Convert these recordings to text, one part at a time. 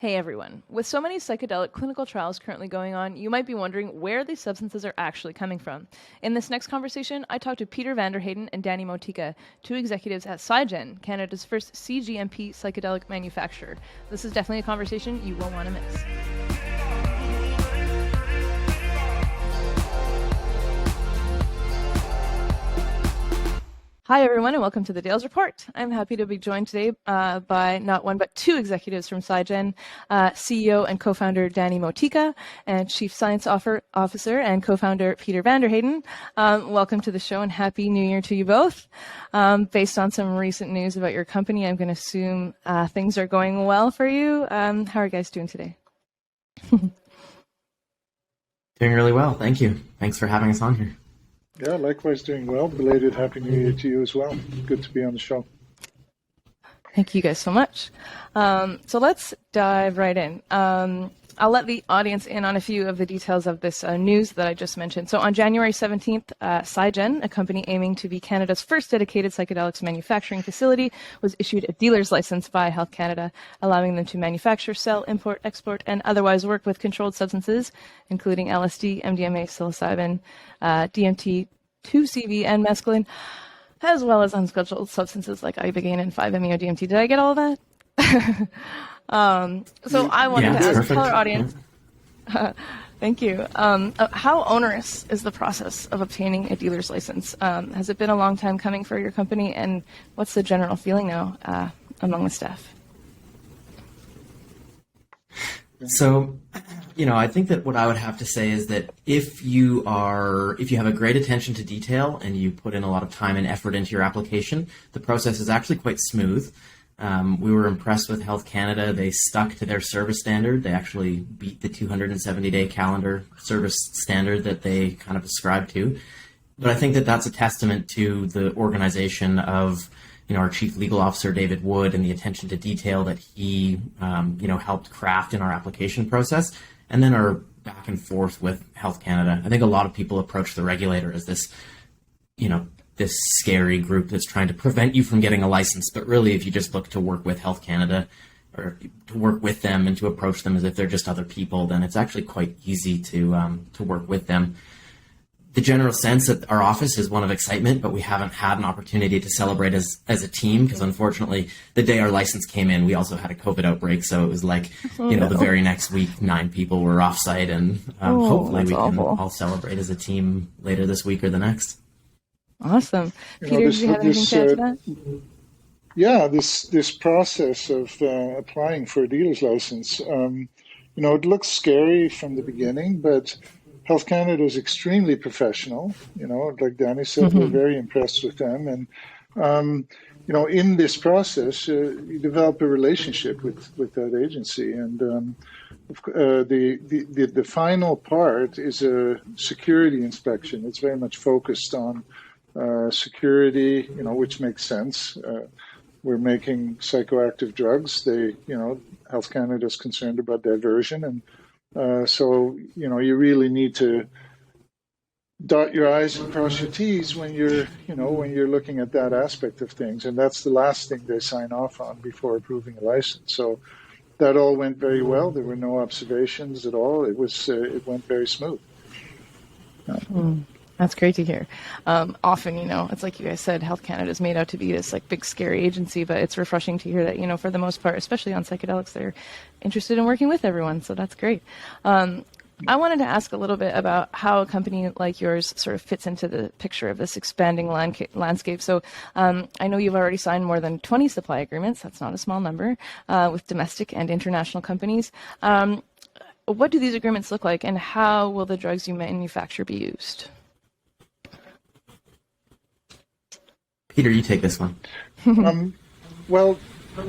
Hey everyone. With so many psychedelic clinical trials currently going on, you might be wondering where these substances are actually coming from. In this next conversation, I talked to Peter van der Heyden and Danny Motyka, two executives at Psygen, Canada's first CGMP psychedelic manufacturer. This is definitely a conversation you won't want to miss. Hi, everyone, and welcome to the Dales Report. I'm happy to be joined today by not one, but two executives from Psygen, CEO and co-founder Danny Motyka, and Chief Science Officer and co-founder Peter van der Heyden. Welcome to the show, and Happy New Year to you both. Based on some recent news about your company, I'm going to assume things are going well for you. How are you guys doing today? Doing really well, thank you. Thanks for having us on here. Yeah, likewise doing well. Belated Happy New Year to you as well. Good to be on the show. Thank you guys so much. So let's dive right in. I'll let the audience in on a few of the details of this news that I just mentioned. So on January 17th, Psygen, a company aiming to be Canada's first dedicated psychedelics manufacturing facility, was issued a dealer's license by Health Canada, allowing them to manufacture, sell, import, export, and otherwise work with controlled substances, including LSD, MDMA, psilocybin, DMT, 2CB, and mescaline, as well as unscheduled substances like ibogaine and 5-MeO-DMT. Did I get all of that? So I wanted to ask our audience, thank you, how onerous is the process of obtaining a dealer's license? Has it been a long time coming for your company, and what's the general feeling now among the staff? So, I think that what I would have to say is that if you have a great attention to detail and you put in a lot of time and effort into your application, the process is actually quite smooth. We were impressed with Health Canada. They stuck to their service standard. They actually beat the 270-day calendar service standard that they kind of ascribed to. But I think that that's a testament to the organization of, our Chief Legal Officer, David Wood, and the attention to detail that he, helped craft in our application process, and then our back and forth with Health Canada. I think a lot of people approach the regulator as this, this scary group that's trying to prevent you from getting a license. But really, if you just look to work with Health Canada or to work with them and to approach them as if they're just other people, then it's actually quite easy to work with them. The general sense that our office is one of excitement, but we haven't had an opportunity to celebrate as a team because unfortunately the day our license came in, we also had a COVID outbreak. So it was like, the very next week, 9 people were off site, and hopefully we can all celebrate as a team later this week or the next. Awesome. Peter, do you have anything to add to that? Yeah, this process of applying for a dealer's license, it looks scary from the beginning, but Health Canada is extremely professional. Like Danny said, we're very impressed with them. And, in this process, you develop a relationship with that agency. And the final part is a security inspection. It's very much focused on security, which makes sense. We're making psychoactive drugs. Health Canada is concerned about diversion, and so you really need to dot your I's and cross your T's when you're looking at that aspect of things, and that's the last thing they sign off on before approving a license. So that all went very well. There were no observations at all. It went very smooth. That's great to hear. Often, it's like you guys said, Health Canada is made out to be this like big scary agency, but it's refreshing to hear that, for the most part, especially on psychedelics, they're interested in working with everyone. So that's great. I wanted to ask a little bit about how a company like yours sort of fits into the picture of this expanding landscape. So I know you've already signed more than 20 supply agreements. That's not a small number with domestic and international companies. What do these agreements look like, and how will the drugs you manufacture be used? Peter, you take this one. Well,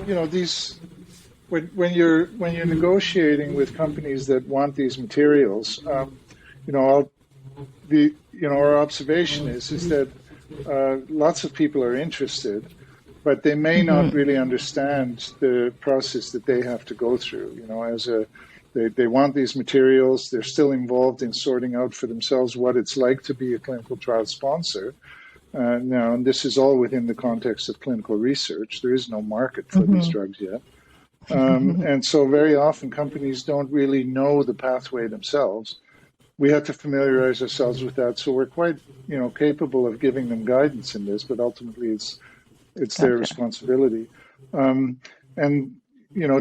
these when you're negotiating with companies that want these materials, our observation is that lots of people are interested, but they may not really understand the process that they have to go through. They want these materials. They're still involved in sorting out for themselves what it's like to be a clinical trial sponsor. Now, and this is all within the context of clinical research. There is no market for these drugs yet. And so very often companies don't really know the pathway themselves. We have to familiarize ourselves with that. So we're quite, capable of giving them guidance in this, but ultimately it's their Gotcha. responsibility. And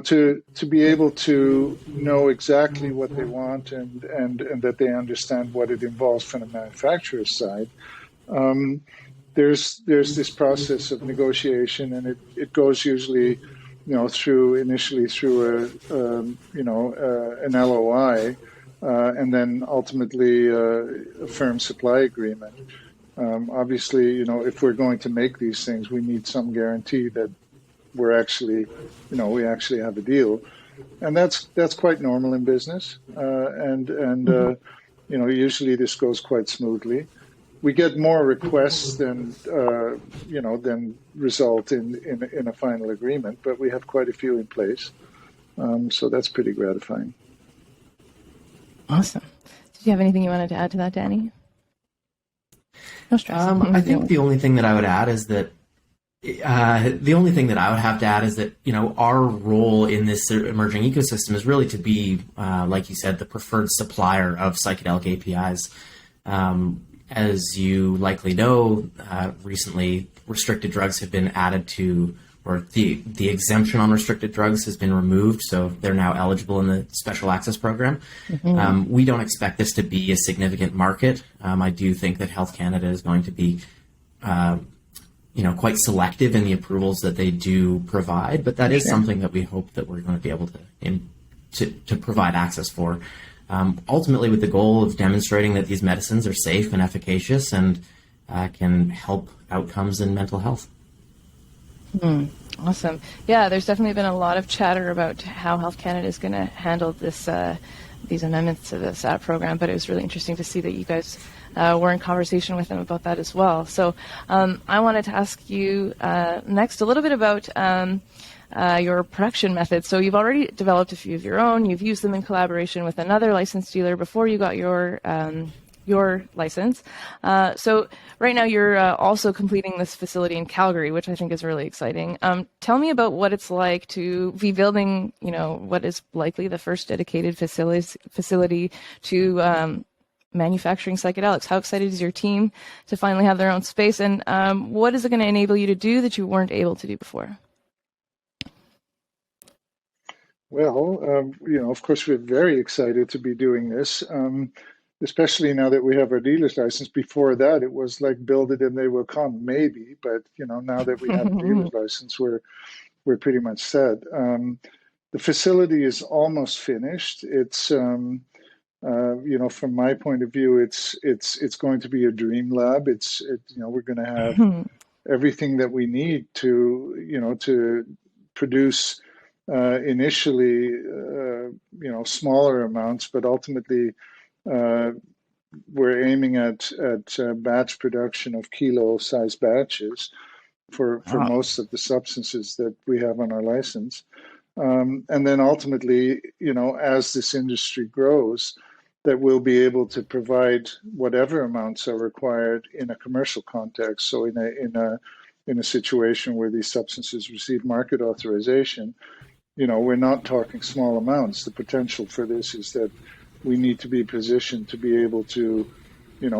to be able to know exactly what they want and that they understand what it involves from the manufacturer's side. There's this process of negotiation, and it goes usually, initially through an LOI, and then ultimately a firm supply agreement. Obviously, if we're going to make these things, we need some guarantee that we're actually, we actually have a deal, and that's quite normal in business. Usually this goes quite smoothly. We get more requests than result in a final agreement, but we have quite a few in place, so that's pretty gratifying. Awesome. Did you have anything you wanted to add to that, Danny? No stress. I think the only thing that I would add is that our role in this emerging ecosystem is really to be, like you said, the preferred supplier of psychedelic APIs. As you likely know, recently restricted drugs have been added to, or the exemption on restricted drugs has been removed, so they're now eligible in the Special Access Program. Mm-hmm. We don't expect this to be a significant market. I do think that Health Canada is going to be quite selective in the approvals that they do provide, but that is something that we hope that we're going to be able to provide access for. Ultimately with the goal of demonstrating that these medicines are safe and efficacious and can help outcomes in mental health. Awesome. Yeah, there's definitely been a lot of chatter about how Health Canada is going to handle these amendments to the SAT program, but it was really interesting to see that you guys were in conversation with them about that as well. So I wanted to ask you next a little bit about your production methods. So you've already developed a few of your own. You've used them in collaboration with another licensed dealer before you got your license. So right now you're also completing this facility in Calgary, which I think is really exciting. Tell me about what it's like to be building, what is likely the first dedicated facility to manufacturing psychedelics. How excited is your team to finally have their own space? And what is it going to enable you to do that you weren't able to do before? Well, of course, we're very excited to be doing this. Especially now that we have our dealer's license. Before that, it was like build it and they will come, maybe. But now that we have a dealer's license, we're pretty much set. The facility is almost finished. It's from my point of view, it's going to be a dream lab. We're going to have everything that we need to produce initially smaller amounts, but ultimately. We're aiming at batch production of kilo-sized batches for most of the substances that we have on our license. And then ultimately, as this industry grows, that we'll be able to provide whatever amounts are required in a commercial context. So in a situation where these substances receive market authorization, we're not talking small amounts. The potential for this is that we need to be positioned to be able to,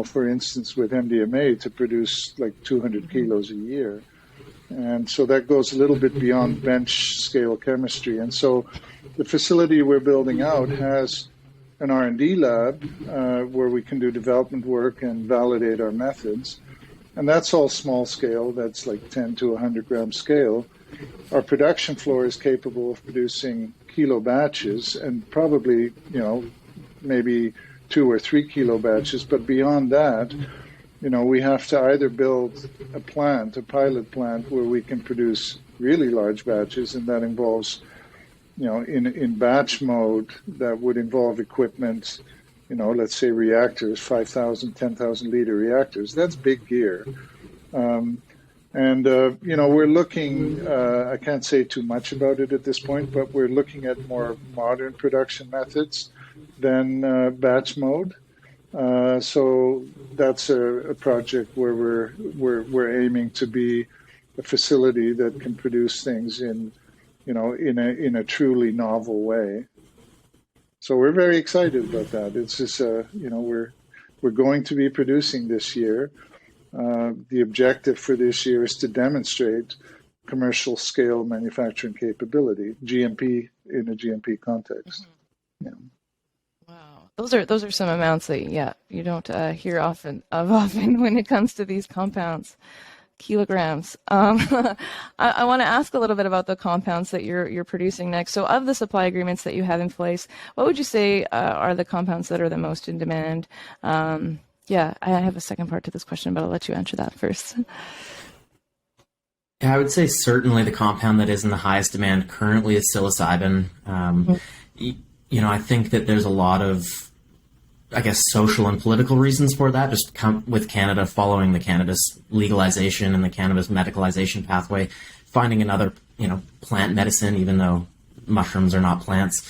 for instance, with MDMA, to produce like 200 kilos a year. And so that goes a little bit beyond bench scale chemistry. And so the facility we're building out has an R&D lab where we can do development work and validate our methods. And that's all small scale. That's like 10 to 100 gram scale. Our production floor is capable of producing kilo batches and probably, maybe 2 or 3 kilo batches, but beyond that, we have to either build a pilot plant where we can produce really large batches, and that involves, in batch mode, that would involve equipment, let's say reactors, 5,000, 10,000 liter reactors. That's big gear. We're looking, I can't say too much about it at this point, but we're looking at more modern production methods than batch mode. So that's a project where we're aiming to be a facility that can produce things in in a truly novel way. So we're very excited about that. It's just, we're going to be producing this year. The objective for this year is to demonstrate commercial scale manufacturing capability, GMP in a GMP context. Yeah. Wow, those are some amounts that you don't hear often when it comes to these compounds. Kilograms. I want to ask a little bit about the compounds that you're producing next. So, of the supply agreements that you have in place, what would you say are the compounds that are the most in demand? I have a second part to this question, but I'll let you answer that first. Yeah, I would say certainly the compound that is in the highest demand currently is psilocybin. I think that there's a lot of, I guess, social and political reasons for that, just with Canada following the cannabis legalization and the cannabis medicalization pathway, finding another, plant medicine, even though mushrooms are not plants.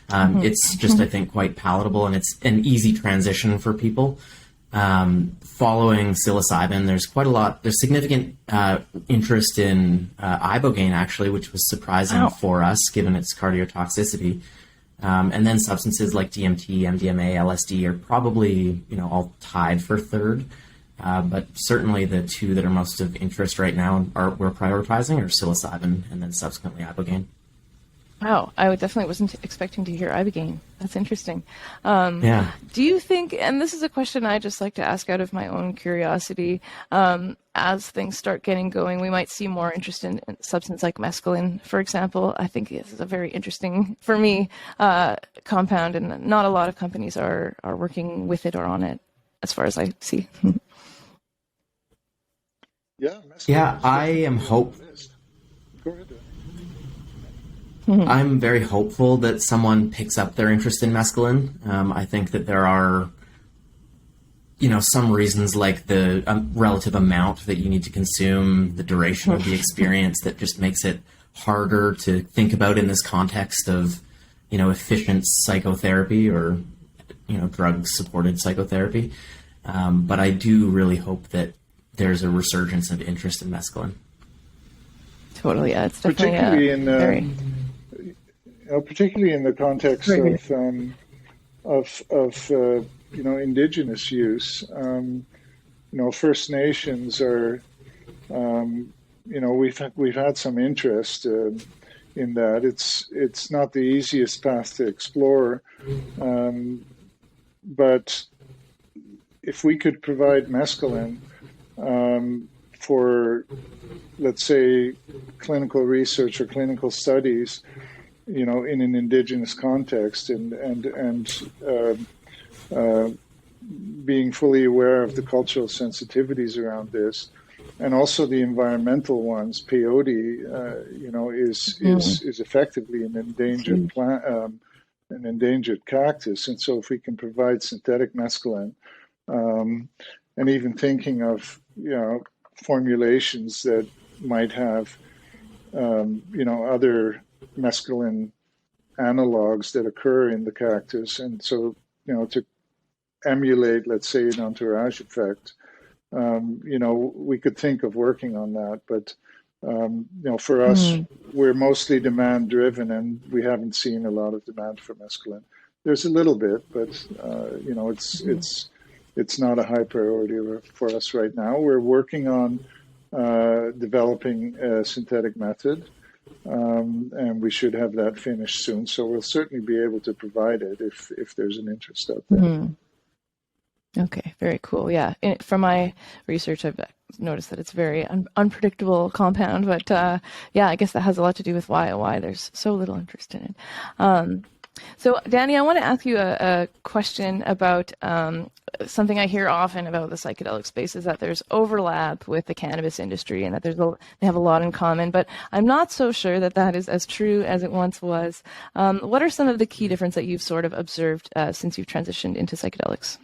It's just, I think, quite palatable, and it's an easy transition for people. Following psilocybin, there's significant interest in ibogaine, actually, which was surprising for us, given its cardiotoxicity. And then substances like DMT, MDMA, LSD are probably, all tied for third. But certainly the two that are most of interest right now we're prioritizing are psilocybin and then subsequently ibogaine. Wow, definitely wasn't expecting to hear ibogaine. That's interesting. Yeah. Do you think, and this is a question I just like to ask out of my own curiosity, as things start getting going, we might see more interest in substance like mescaline, for example. I think this is a very interesting, for me, compound, and not a lot of companies are working with it or on it, as far as I see. Yeah, I am hopeful. Go ahead. I'm very hopeful that someone picks up their interest in mescaline. I think that there are, some reasons like the relative amount that you need to consume, the duration of the experience that just makes it harder to think about in this context of, efficient psychotherapy or, drug-supported psychotherapy. But I do really hope that there's a resurgence of interest in mescaline. Totally, yeah. It's definitely particularly in the context of indigenous use. First Nations are, we've had some interest in that. It's not the easiest path to explore, but if we could provide mescaline for, let's say, clinical research or clinical studies, in an indigenous context, and being fully aware of the cultural sensitivities around this, and also the environmental ones. Peyote, is effectively an endangered plant, an endangered cactus, and so if we can provide synthetic mescaline, and even thinking of formulations that might have other mescaline analogs that occur in the cactus, and so to emulate, let's say, an entourage effect, we could think of working on that. But for us, we're mostly demand driven, and we haven't seen a lot of demand for mescaline. There's a little bit, but it's not a high priority for us right now. We're working on developing a synthetic method, and we should have that finished soon. So we'll certainly be able to provide it if there's an interest out there. Mm-hmm. Okay, very cool. Yeah, from my research, I've noticed that it's a very unpredictable compound, but I guess that has a lot to do with why there's so little interest in it. So, Danny, I want to ask you a question about something I hear often about the psychedelic space, is that there's overlap with the cannabis industry and that they have a lot in common, but I'm not so sure that is as true as it once was. What are some of the key differences that you've sort of observed since you've transitioned into psychedelics?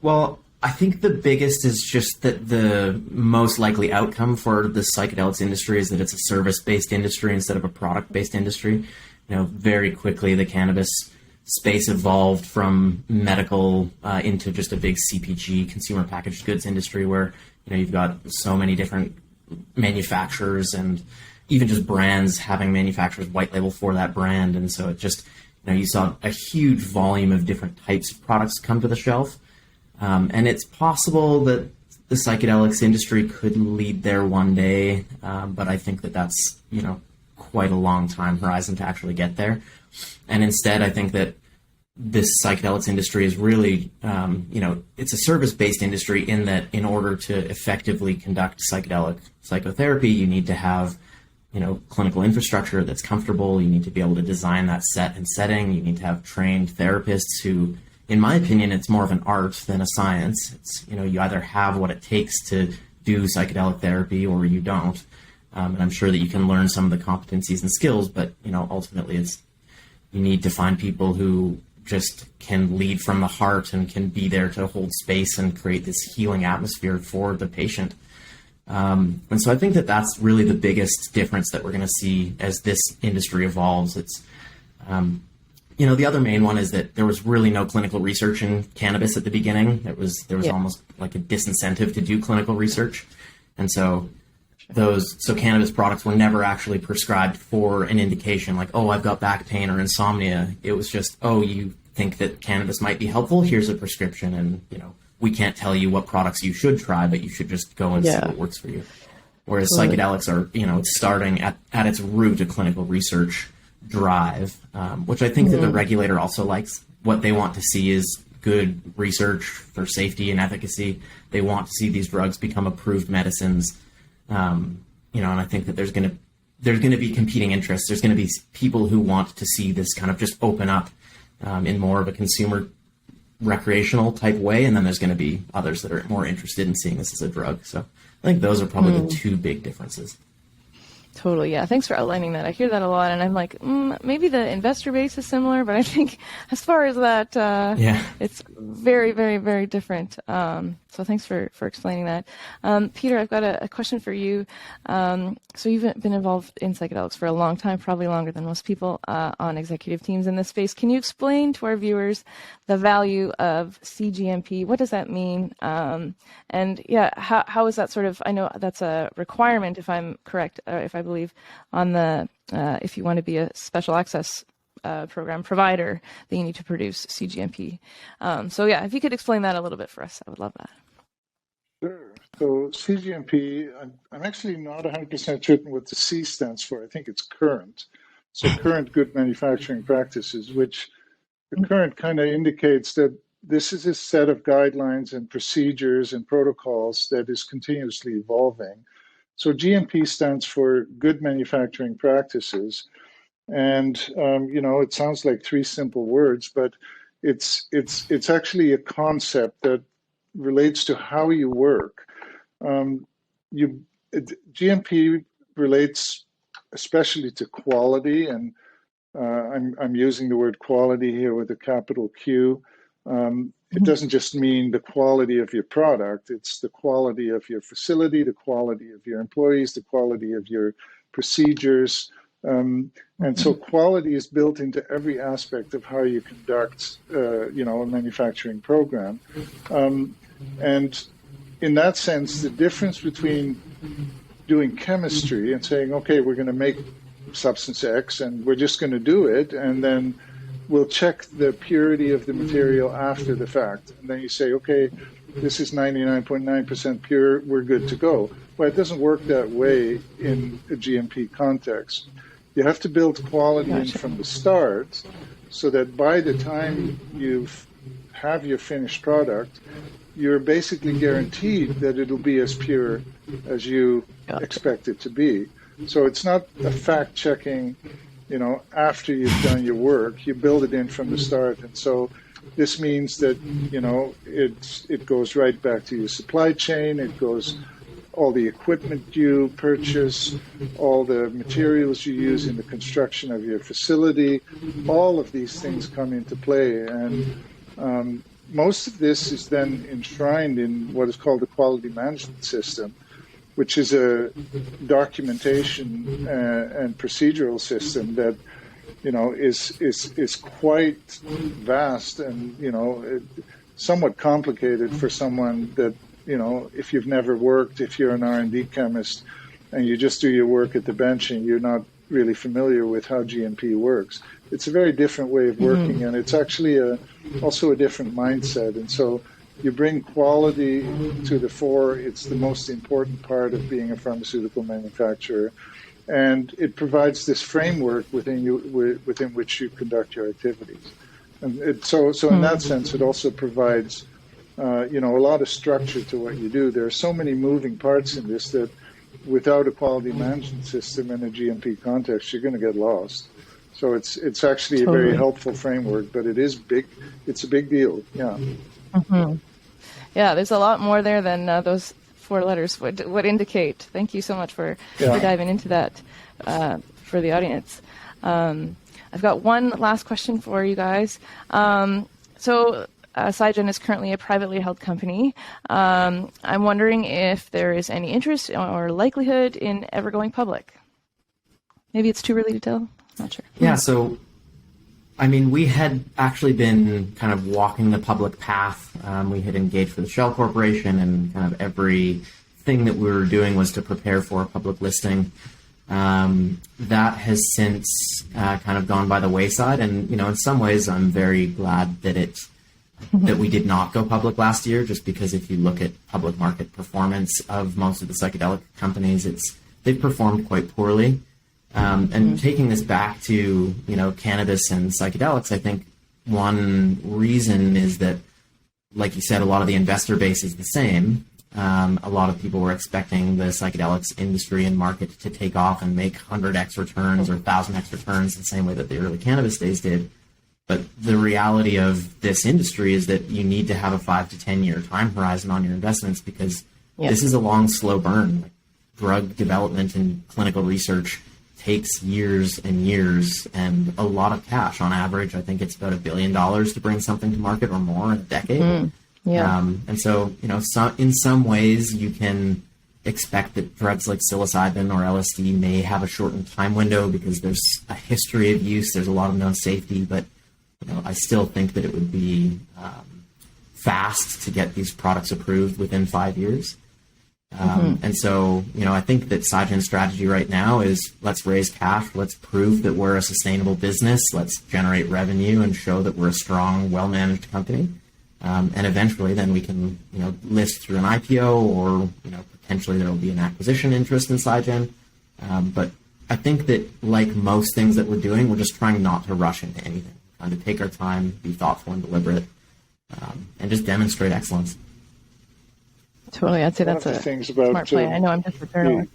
Well, I think the biggest is just that the most likely outcome for the psychedelics industry is that it's a service-based industry instead of a product-based industry. Very quickly the cannabis space evolved from medical into just a big CPG, consumer packaged goods industry, where you've got so many different manufacturers and even just brands having manufacturers white label for that brand. And so it just, you saw a huge volume of different types of products come to the shelf. And it's possible that the psychedelics industry could lead there one day, but I think that that's, quite a long time horizon to actually get there. And instead, I think that this psychedelics industry is really, it's a service-based industry in that in order to effectively conduct psychedelic psychotherapy, you need to have, clinical infrastructure that's comfortable. You need to be able to design that set and setting. You need to have trained therapists who, in my opinion, it's more of an art than a science. It's, you either have what it takes to do psychedelic therapy or you don't. And I'm sure that you can learn some of the competencies and skills, but, ultimately you need to find people who just can lead from the heart and can be there to hold space and create this healing atmosphere for the patient. And so I think that that's really the biggest difference that we're going to see as this industry evolves. It's, the other main one is that there was really no clinical research in cannabis at the beginning. There was almost like a disincentive to do clinical research. And so cannabis products were never actually prescribed for an indication like, oh, I've got back pain or insomnia. It was just, oh, you think that cannabis might be helpful? Here's a prescription. And, we can't tell you what products you should try, but you should just go and see what works for you. Whereas psychedelics are, it's starting at its root a clinical research drive, which I think that the regulator also likes. What they want to see is good research for safety and efficacy. They want to see these drugs become approved medicines. And I think that there's going to be competing interests. There's going to be people who want to see this kind of just open up in more of a consumer recreational type way, and then there's going to be others that are more interested in seeing this as a drug. So I think those are probably the two big differences. Totally. Yeah. Thanks for outlining that. I hear that a lot, and I'm like, maybe the investor base is similar, but I think as far as that, it's very, very, very different. So thanks for explaining that. Peter, I've got a question for you. So you've been involved in psychedelics for a long time, probably longer than most people on executive teams in this space. Can you explain to our viewers the value of CGMP? What does that mean? And how is that sort of, I know that's a requirement, if I'm correct, if I believe, on the, if you want to be a special access program provider, then you need to produce CGMP. If you could explain that a little bit for us, I would love that. Sure. So CGMP, I'm actually not 100% certain what the C stands for. I think it's current. So current good manufacturing practices, which the current kind of indicates that this is a set of guidelines and procedures and protocols that is continuously evolving. So GMP stands for good manufacturing practices. And, it sounds like three simple words, but it's actually a concept that relates to how you work. GMP relates especially to quality, and I'm using the word quality here with a capital Q. It doesn't just mean the quality of your product, it's the quality of your facility, the quality of your employees, the quality of your procedures. And so quality is built into every aspect of how you conduct, a manufacturing program. And in that sense, the difference between doing chemistry and saying, okay, we're going to make substance X and we're just going to do it, and then we'll check the purity of the material after the fact. And then you say, okay, this is 99.9% pure, we're good to go. Well, it doesn't work that way in a GMP context. You have to build quality in from the start so that by the time you have your finished product, you're basically guaranteed that it'll be as pure as you expect it to be. So it's not a fact-checking, after you've done your work. You build it in from the start. And so this means that, it goes right back to your supply chain. It goes all the equipment you purchase, all the materials you use in the construction of your facility. All of these things come into play. And most of this is then enshrined in what is called the quality management system, which is a documentation and procedural system that, is quite vast and, somewhat complicated for someone that, if you've never worked, if you're an R&D chemist, and you just do your work at the bench and you're not really familiar with how GMP works. It's a very different way of working, and it's actually also a different mindset. And so you bring quality to the fore. It's the most important part of being a pharmaceutical manufacturer. And it provides this framework within which you conduct your activities. And so in that sense, it also provides, a lot of structure to what you do. There are so many moving parts in this that without a quality management system in a GMP context, you're going to get lost. So it's actually a very helpful framework, but it is big. It's a big deal. Yeah. Mm-hmm. Yeah, there's a lot more there than those 4 letters would indicate. Thank you so much for diving into that for the audience. I've got one last question for you guys. So Psygen is currently a privately held company. I'm wondering if there is any interest or likelihood in ever going public. Maybe it's too early to tell. Not sure. Yeah, so we had actually been kind of walking the public path. We had engaged with the Shell Corporation, and kind of everything that we were doing was to prepare for a public listing. That has since kind of gone by the wayside, and in some ways, I'm very glad that that we did not go public last year. Just because if you look at public market performance of most of the psychedelic companies, they've performed quite poorly. And taking this back to, cannabis and psychedelics, I think one reason is that, like you said, a lot of the investor base is the same. A lot of people were expecting the psychedelics industry and market to take off and make 100x returns or 1,000x returns the same way that the early cannabis days did. But the reality of this industry is that you need to have a 5 to 10 year time horizon on your investments, because this is a long, slow burn. Drug development and clinical research takes years and years and a lot of cash. On average, I think it's about $1 billion to bring something to market, or more, in a decade. And so, in some ways you can expect that drugs like psilocybin or LSD may have a shortened time window because there's a history of use, there's a lot of known safety, but I still think that it would be fast to get these products approved within 5 years. And so, I think that Psygen's strategy right now is, let's raise cash, let's prove that we're a sustainable business, let's generate revenue and show that we're a strong, well-managed company. And eventually then we can, list through an IPO, or, potentially there will be an acquisition interest in Psygen. But I think that, like most things that we're doing, we're just trying not to rush into anything, trying to take our time, be thoughtful and deliberate, and just demonstrate excellence. Totally, I'd say that's a smart play. I know I'm just a journalist.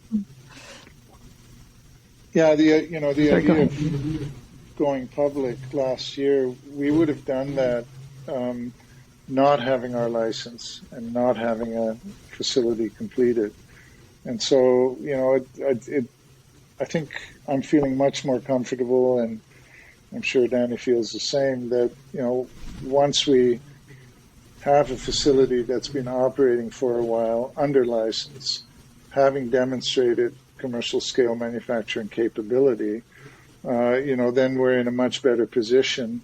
The idea of going public last year, we would have done that not having our license and not having a facility completed. And so, I think I'm feeling much more comfortable, and I'm sure Danny feels the same, that, once we have a facility that's been operating for a while under license, having demonstrated commercial scale manufacturing capability, then we're in a much better position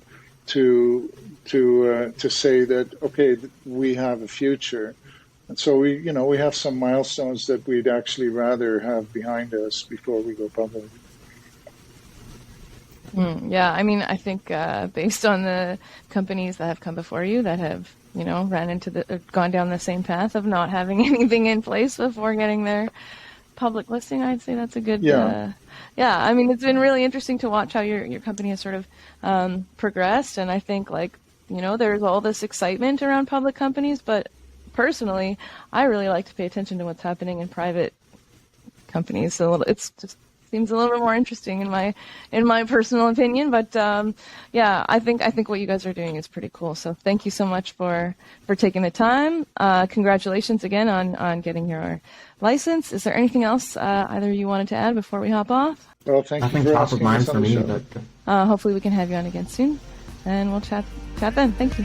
to say that, okay, we have a future. And so we have some milestones that we'd actually rather have behind us before we go public. I think based on the companies that have come before you that have gone down the same path of not having anything in place before getting their public listing, I'd say that's a good. It's been really interesting to watch how your company has sort of progressed, and I think there's all this excitement around public companies, but personally, I really like to pay attention to what's happening in private companies. So it's just seems a little bit more interesting in my personal opinion. But I think what you guys are doing is pretty cool. So thank you so much for taking the time. Congratulations again on getting your license. Is there anything else either you wanted to add before we hop off? Well, thank you for top of asking mind us for on the me. show. But hopefully we can have you on again soon, and we'll chat then. Thank you.